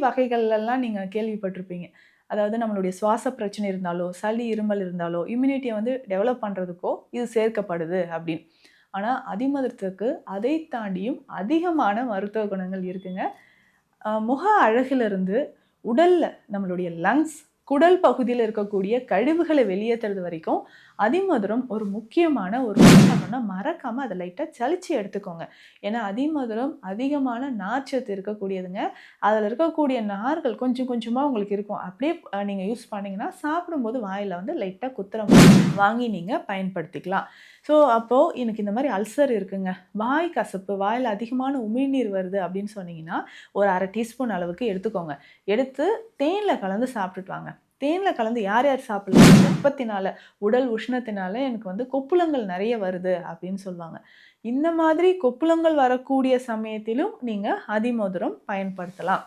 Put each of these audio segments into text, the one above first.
வகைகள்லாம் நீங்க கேள்விப்பட்டிருப்பீங்க. அதாவது நம்மளுடைய சுவாச பிரச்சனை இருந்தாலோ, சளி, இருமல் இருந்தாலோ, இம்யூனிட்டிய வந்து டெவலப் பண்றதுக்கோ இது சேர்க்கப்படுது அப்படின்னு. ஆனா, அதிமதுரத்துக்கு அதை தாண்டியும் அதிகமான மருத்துவ குணங்கள் இருக்குங்க. முக அழகிலிருந்து உடல்ல நம்மளுடைய லங்ஸ், குடல் பகுதியில இருக்கக்கூடிய கழிவுகள வெளியேத்துறது வரைக்கும் அதிமதுரம் ஒரு முக்கியமான ஒரு விஷயம்னா மறக்காம அத லைட்டா சலிச்சு எடுத்துக்கோங்க. ஏன்னா அதிமதுரம் அதிகமான நார்ச்சத்து இருக்கக்கூடியதுங்க. அதுல இருக்கக்கூடிய நார்கள் கொஞ்சம் கொஞ்சமா உங்களுக்கு இருக்கும். அப்படியே நீங்க யூஸ் பண்ணீங்கன்னா, சாப்பிடும்போது வாயில வந்து லைட்டா குத்துற மாரி வாங்கி நீங்க பயன்படுத்திக்கலாம். ஸோ, அப்போ எனக்கு இந்த மாரி அல்சர் இருக்குங்க. வாய் கசப்பு, வாயில அதிகமான உமிழ்நீர் வருது அப்படின்னு சொன்னீங்கன்னா, ஒரு 1/2 டீஸ்பூன் அளவுக்கு எடுத்துக்கோங்க. எடுத்து தேன்ல கலந்து சாப்பிட்டுட்டு வாங்க. தேன்ல கலந்து யார் யார் சாப்பிடலாம்? வெப்பத்தினால, உடல் உஷ்ணத்தினால எனக்கு வந்து கொப்புளங்கள் நெறைய வருது அப்படின்னு சொல்லுவாங்க. இந்த மாதிரி கொப்புளங்கள் வரக்கூடிய சமயத்திலும் நீங்க அதிமதுரம் பயன்படுத்தலாம்.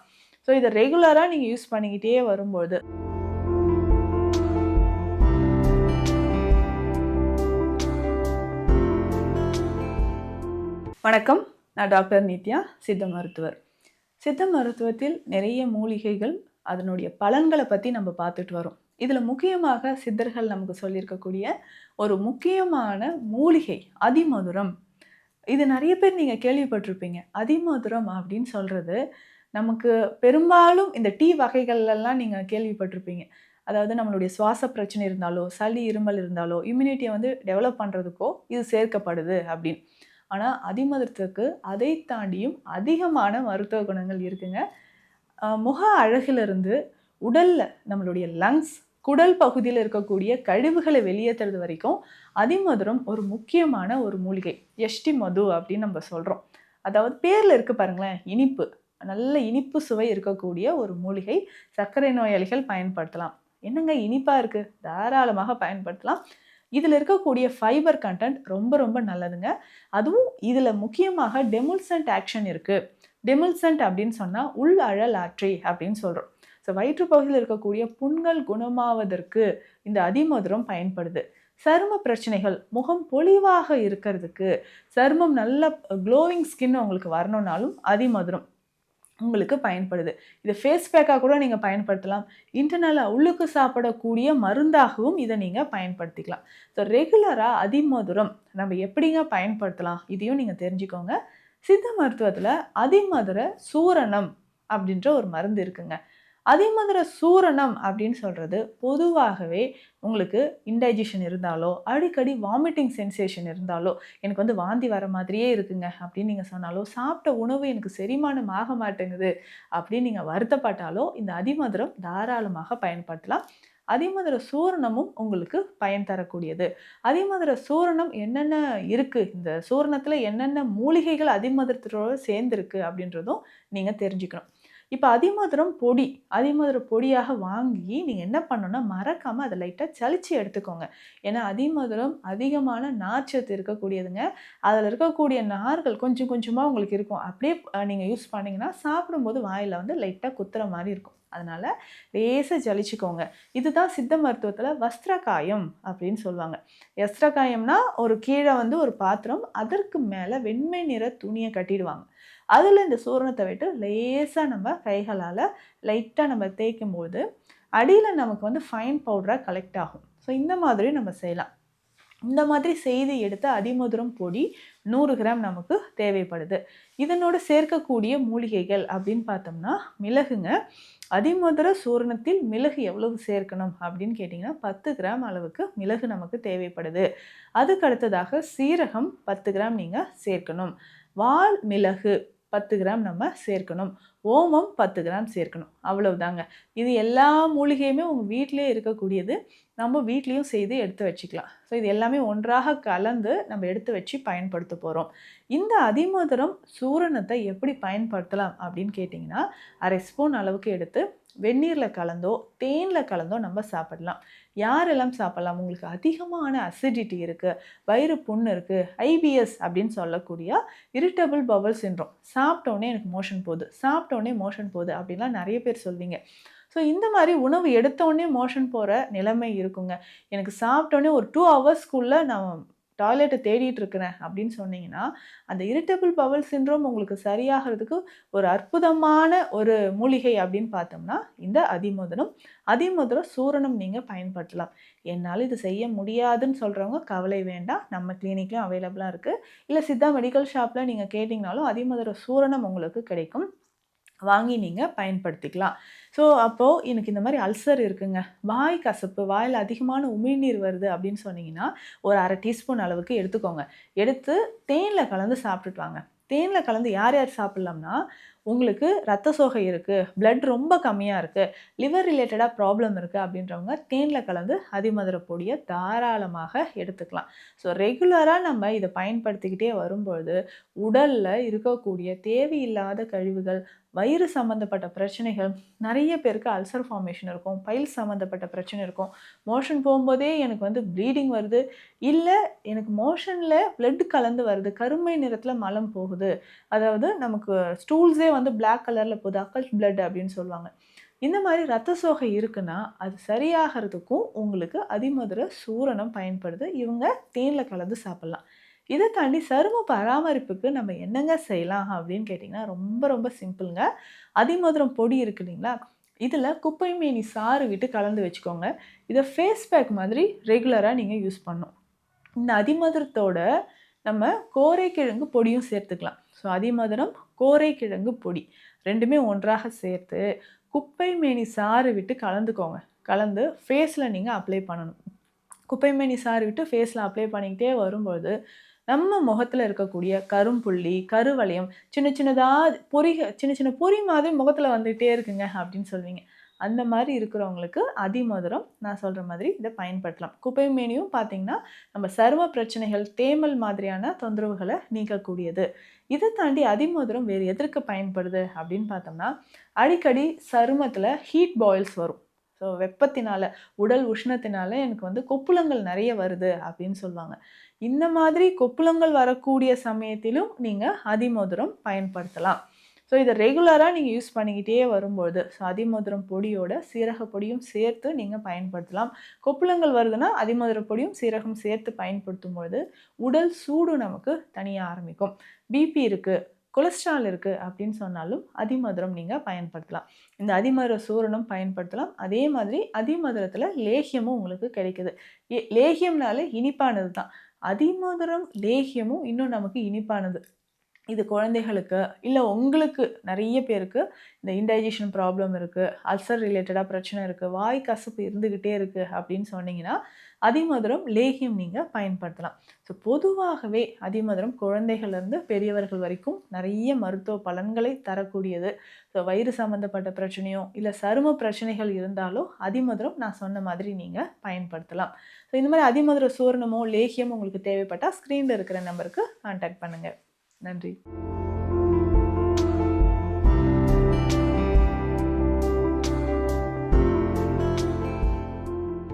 ஸோ இத ரெகுலரா நீங்க யூஸ் பண்ணிக்கிட்டே வரும்போது வணக்கம். நான் டாக்டர் நித்யா, சித்த மருத்துவர். சித்த மருத்துவத்தில் நிறைய மூலிகைகள், அதனுடைய பலன்கள பத்தி நம்ம பார்த்துட்டு வரோம். இதுல முக்கியமாக சித்தர்கள் நமக்கு சொல்லியிருக்கக்கூடிய ஒரு முக்கியமான மூலிகை அதிமதுரம். இது நெறைய பேர் நீங்க கேள்விப்பட்டிருப்பீங்க. அதிமதுரம் அப்படின்னு சொல்றது, நமக்கு பெரும்பாலும் இந்த டீ வகைகள்லாம் நீங்க கேள்விப்பட்டிருப்பீங்க. அதாவது நம்மளுடைய சுவாச பிரச்சனை இருந்தாலோ, சளி, இருமல் இருந்தாலோ, இம்யூனிட்டிய வந்து டெவலப் பண்றதுக்கோ இது சேர்க்கப்படுது அப்படின்னு. ஆனா, அதிமதுரத்துக்கு அதை தாண்டியும் அதிகமான மருத்துவ குணங்கள் இருக்குங்க. முக அழகிலிருந்து உடல்ல நம்மளுடைய லங்ஸ், குடல் பகுதியில இருக்கக்கூடிய கழிவுகள வெளியேத்துறது வரைக்கும் அதிமதுரம் ஒரு முக்கியமான ஒரு மூலிகை. எஷ்டி மது அப்படின்னு நம்ம சொல்றோம். அதாவது பேர்ல இருக்கு பாருங்களேன், இனிப்பு. நல்ல இனிப்பு சுவை இருக்கக்கூடிய ஒரு மூலிகை. சர்க்கரை நோயாளிகள் பயன்படுத்தலாம். என்னங்க இனிப்பா இருக்கு? தாராளமாக பயன்படுத்தலாம். இதுல இருக்கக்கூடிய ஃபைபர் கன்டென்ட் ரொம்ப ரொம்ப நல்லதுங்க. அதுவும் இதுல முக்கியமாக டெமுல்சன்ட் ஆக்ஷன் இருக்கு. டெமுல்சன்ட் அப்படின்னு சொன்னா உள் அழல் ஆற்றி அப்படின்னு சொல்றோம். ஸோ வயிற்று பகுதியில் இருக்கக்கூடிய புண்கள் குணமாவதற்கு இந்த அதிமதுரம் பயன்படுது. சரும பிரச்சனைகள், முகம் பொலிவாக இருக்கிறதுக்கு, சருமம் நல்ல க்ளோயிங் ஸ்கின் உங்களுக்கு வரணும்னாலும் அதிமதுரம் உங்களுக்கு பயன்படுது. இத ஃபேஸ் பேக்கா கூட நீங்க பயன்படுத்தலாம். இன்டர்னலா உள்ளுக்கு சாப்பிடக்கூடிய மருந்தாகவும் இத நீங்க பயன்படுத்திக்கலாம். ஸோ ரெகுலரா அதிமதுரம் நம்ம எப்படிங்க பயன்படுத்தலாம்? இதையும் நீங்க தெரிஞ்சுக்கோங்க. சித்த மருத்துவத்துல அதிமதுர சூரணம் அப்படின்ற ஒரு மருந்து இருக்குங்க. அதிமதுர சூரணம் அப்படின்னு சொல்றது பொதுவாகவே உங்களுக்கு இன்டைஜஷன் இருந்தாலோ, அடிக்கடி வாமிட்டிங் சென்சேஷன் இருந்தாலோ, எனக்கு வந்து வாந்தி வர மாதிரியே இருக்குங்க அப்படின்னு நீங்க சொன்னாலோ, சாப்பிட்ட உணவு எனக்கு செரிமானம் ஆக மாட்டேங்குது அப்படின்னு நீங்க வருத்தப்பட்டாலோ, இந்த அதிமதுரம் தாராளமாக பயன்படுத்தலாம். அதிமதுர சூரணமும் உங்களுக்கு பயன் தரக்கூடியது. அதிமதுர சூரணம் என்னென்ன இருக்கு? இந்த சூரணத்துல என்னென்ன மூலிகைகள் அதிமதுரத்தோட சேர்ந்திருக்கு அப்படின்றதும் நீங்க தெரிஞ்சுக்கணும். இப்ப அதிமதுரம் பொடி, அதிமதுர பொடியாக வாங்கி நீங்க என்ன பண்ணணும்னா, மறக்காம அத லைட்டா சலிச்சு எடுத்துக்கோங்க. ஏன்னா அதிமதுரம் அதிகமான நார்ச்சத்து இருக்கக்கூடியதுங்க. அதுல இருக்கக்கூடிய நார்கள் கொஞ்சம் கொஞ்சமா உங்களுக்கு இருக்கும். அப்படியே நீங்க யூஸ் பண்ணீங்கன்னா, சாப்பிடும்போது வாயில வந்து லைட்டா குத்துற மாரி இருக்கும். அதனால லேசா ஜலிச்சுக்கோங்க. இதுதான் சித்த மருத்துவத்துல வஸ்திரகாயம் அப்படின்னு சொல்லுவாங்க. வஸ்திரகாயம்னா ஒரு கீழ வந்து ஒரு பாத்திரம், அதற்கு மேல வெண்மை நிற துணிய கட்டிடுவாங்க. அதுல இந்த சூரணத்த விட்டு லேசா நம்ம கைகளால லைட்டா நம்ம தேய்க்கும்போது, அடியில நமக்கு வந்து ஃபைன் பவுடரா கலெக்ட் ஆகும். ஸோ இந்த மாதிரி நம்ம செய்யலாம். இந்த மாதிரி செய்து எடுத்த அதிமதுரம் பொடி 100 கிராம் நமக்கு தேவைப்படுது. இதனோட சேர்க்கக்கூடிய மூலிகைகள் அப்படின்னு பார்த்தோம்னா, மிளகுங்க. அதிமதுர சூரணத்தில் மிளகு எவ்வளவு சேர்க்கணும் அப்படின்னு கேட்டிங்கன்னா, 10 கிராம் அளவுக்கு மிளகு நமக்கு தேவைப்படுது. அதுக்கு அடுத்ததாக சீரகம் 10 கிராம் நீங்க சேர்க்கணும். வால் மிளகு 10 கிராம் நம்ம சேர்க்கணும். ஓமம் 10 கிராம் சேர்க்கணும். அவ்வளவுதாங்க. இது எல்லா மூலிகையுமே உங்க வீட்டிலேயே இருக்கக்கூடியது. நம்ம வீட்லயும் செய்து எடுத்து வச்சுக்கலாம். ஸோ இது எல்லாமே ஒன்றாக கலந்து நம்ம எடுத்து வச்சு பயன்படுத்த போறோம். இந்த அதிமதுரம் சூரணத்தை எப்படி பயன்படுத்தலாம் அப்படின்னு கேட்டிங்கன்னா, 1/2 ஸ்பூன் அளவுக்கு எடுத்து வெந்நீர்ல கலந்தோ, தேன்ல கலந்தோ நம்ம சாப்பிடலாம். யாரெல்லாம் சாப்பிடலாம்? உங்களுக்கு அதிகமான அசிடிட்டி இருக்கு, வயிறு புண்ணு இருக்கு, ஐபிஎஸ் அப்படின்னு சொல்லக்கூடிய இரிட்டபிள் பவல் சிண்ட்ரோம். சாப்பிட்டோனே எனக்கு மோஷன் போகுது, சாப்பிட்டோனே மோஷன் போகுது அப்படின்லாம் நெறைய பேர் சொல்வீங்க. ஸோ இந்த மாரி உணவு எடுத்தோனே மோஷன் போற நிலைமை இருக்குங்க. எனக்கு சாப்பிட்டோனே ஒரு 2 ஹவர்ஸ்க்குள்ள நான் டாய்லெட்டை தேடிட்டு இருக்கிறேன் அப்படின்னு சொன்னீங்கன்னா, அந்த இரிட்டபிள் பவல் சிண்ட்ரோம் உங்களுக்கு சரியாகிறதுக்கு ஒரு அற்புதமான ஒரு மூலிகை அப்படின்னு பார்த்தோம்னா, இந்த அதிமதுரம். அதிமதுர சூரணம் நீங்க பயன்படுத்தலாம். என்னால இது செய்ய முடியாதுன்னு சொல்றவங்க கவலை வேண்டாம். நம்ம கிளினிக்லயும் அவைலபிளா இருக்கு. இல்ல சித்தா மெடிக்கல் ஷாப்ல நீங்க கேட்டீங்கனாலும் அதிமதுர சூரணம் உங்களுக்கு கிடைக்கும். வாங்கி நீங்க பயன்படுத்திக்கலாம். ஸோ, அப்போ எனக்கு இந்த மாரி அல்சர் இருக்குங்க. வாய் கசப்பு, வாயில அதிகமான உமிழ்நீர் வருது அப்படின்னு சொன்னீங்கன்னா, ஒரு 1/2 டீஸ்பூன் அளவுக்கு எடுத்துக்கோங்க. எடுத்து தேன்ல கலந்து சாப்பிட்டுட்டு வாங்க. தேன்ல கலந்து யார் யார் சாப்பிடலாம்னா, உங்களுக்கு ரத்த சோகை இருக்கு, பிளட் ரொம்ப கம்மியா இருக்கு, லிவர் ரிலேட்டடா ப்ராப்ளம் இருக்கு அப்படின்றவங்க தேன்ல கலந்து அதிமதுர பொடிய தாராளமாக எடுத்துக்கலாம். ஸோ, ரெகுலரா நம்ம இத பயன்படுத்திக்கிட்டே வரும்பொழுது, உடல்ல இருக்கக்கூடிய தேவையில்லாத கழிவுகள், வயிறு சம்மந்தப்பட்ட பிரச்சனைகள், நெறைய பேருக்கு அல்சர் ஃபார்மேஷன் இருக்கும். பைல்ஸ் சம்மந்தப்பட்ட பிரச்சனை இருக்கும். மோஷன் போம்போதே எனக்கு வந்து ப்ளீடிங் வருது. இல்ல எனக்கு மோஷன்ல பிளட் கலந்து வருது. கருமை நிறத்தில மலம் போகுது. அதாவது நமக்கு ஸ்டூல்ஸே வந்து பிளாக் கலர்ல போகுது. அக்கல்ட் பிளட் அப்படின்னு சொல்லுவாங்க. இந்த மாரி ரத்த சோகை இருக்குன்னா, அது சரியாகறதுக்கும் உங்களுக்கு அதிமதுர சூரணம் பயன்படுது. இவங்க தேன்ல கலந்து சாப்பிடலாம். இத தாண்டி சரும பராமரிப்புக்கு நம்ம என்னங்க செய்யலாம் அப்படின்னு கேட்டீங்கன்னா, ரொம்ப ரொம்ப சிம்பிள்ங்க. அதிமதுரம் பொடி இருக்கு இல்லைங்களா? இதில குப்பை மேனி சாறு விட்டு கலந்து வச்சுக்கோங்க. இத ஃபேஸ் பேக் மாதிரி ரெகுலரா நீங்க யூஸ் பண்ணணும். இந்த அதிமதுரத்தோட நம்ம கோரைக்கிழங்கு பொடியும் சேர்த்துக்கலாம். ஸோ அதிமதுரம், கோரைக்கிழங்கு பொடி 2மே ஒன்றாக சேர்த்து குப்பை மேனி சாறு விட்டு கலந்துக்கோங்க. கலந்து ஃபேஸ்ல நீங்க அப்ளை பண்ணணும். குப்பை மேனி சாறு விட்டு ஃபேஸ்ல அப்ளை பண்ணிக்கிட்டே வரும்போது, நம்ம முகத்துல இருக்கக்கூடிய கரும்புள்ளி, கருவளையம் சின்ன சின்னதா சின்ன சின்ன பொறி மாதிரி முகத்துல வந்துட்டே இருக்குங்க அப்படின்னு சொல்வீங்க. அந்த மாரி இருக்கிறவங்களுக்கு அதிமதுரம் நான் சொல்ற மாதிரி இத பயன்படுத்தலாம். குப்பை மேனியும் பார்த்தீங்கன்னா, நம்ம சரும பிரச்சனைகள், தேமல் மாதிரியான தொந்தரவுகள நீக்கக்கூடியது. இத தாண்டி அதிமதுரம் வேறு எதற்கு பயன்படுது அப்படின்னு பார்த்தோம்னா, அடிக்கடி சருமத்துல ஹீட் பாயில்ஸ் வரும். ஸோ வெப்பத்தினால, உடல் உஷ்ணத்தினால எனக்கு வந்து கொப்புளங்கள் நெறைய வருது அப்படின்னு சொல்லுவாங்க. இந்த மாதிரி கொப்புளங்கள் வரக்கூடிய சமயத்திலும் நீங்க அதிமதுரம் பயன்படுத்தலாம். ஸோ இத ரெகுலரா நீங்க யூஸ் பண்ணிக்கிட்டே வரும்பொழுது, ஸோ அதிமதுரம் பொடியோட சீரக பொடியும் சேர்த்து நீங்க பயன்படுத்தலாம். கொப்புளங்கள் வருதுன்னா, அதிமதுர பொடியும், சீரகம் சேர்த்து பயன்படுத்தும் பொழுது, உடல் சூடு நமக்கு தணிய ஆரம்பிக்கும். பிபி இருக்கு, கொலஸ்ட்ரால் இருக்கு அப்படின்னு சொன்னாலும் அதிமதுரம் நீங்க பயன்படுத்தலாம். இந்த அதிமதுர சூரணம் பயன்படுத்தலாம். அதே மாதிரி அதிமதுரத்தில லேகியமும் உங்களுக்கு கிடைக்குது. லேகியம்னாலே இனிப்பானது தான். அதிமதுரம் லேகியமும் இன்னும் நமக்கு இனிப்பானது. இது குழந்தைகளுக்கு, இல்ல உங்களுக்கு நெறைய பேருக்கு இந்த இன்டைஜஷன் ப்ராப்ளம் இருக்கு, அல்சர் ரிலேட்டடா பிரச்சனை இருக்கு, வாய் கசப்பு இருந்துகிட்டே இருக்கு அப்படின்னு சொன்னீங்கன்னா, அதிமதுரம் லேகியம் நீங்க பயன்படுத்தலாம். ஸோ பொதுவாகவே அதிமதுரம் குழந்தைகள்லேருந்து பெரியவர்கள் வரைக்கும் நெறைய மருத்துவ பலன்களை தரக்கூடியது. ஸோ வயிறு சம்மந்தப்பட்ட பிரச்சனையோ, இல்ல சரும பிரச்சனைகள் இருந்தாலோ அதிமதுரம் நான் சொன்ன மாதிரி நீங்க பயன்படுத்தலாம். ஸோ இந்த மாரி அதிமதுர சூரணமோ, லேகியமோ உங்களுக்கு தேவைப்பட்டா ஸ்க்ரீன்ல இருக்கிற நம்பருக்கு கான்டாக்ட் பண்ணுங்க. நன்றி.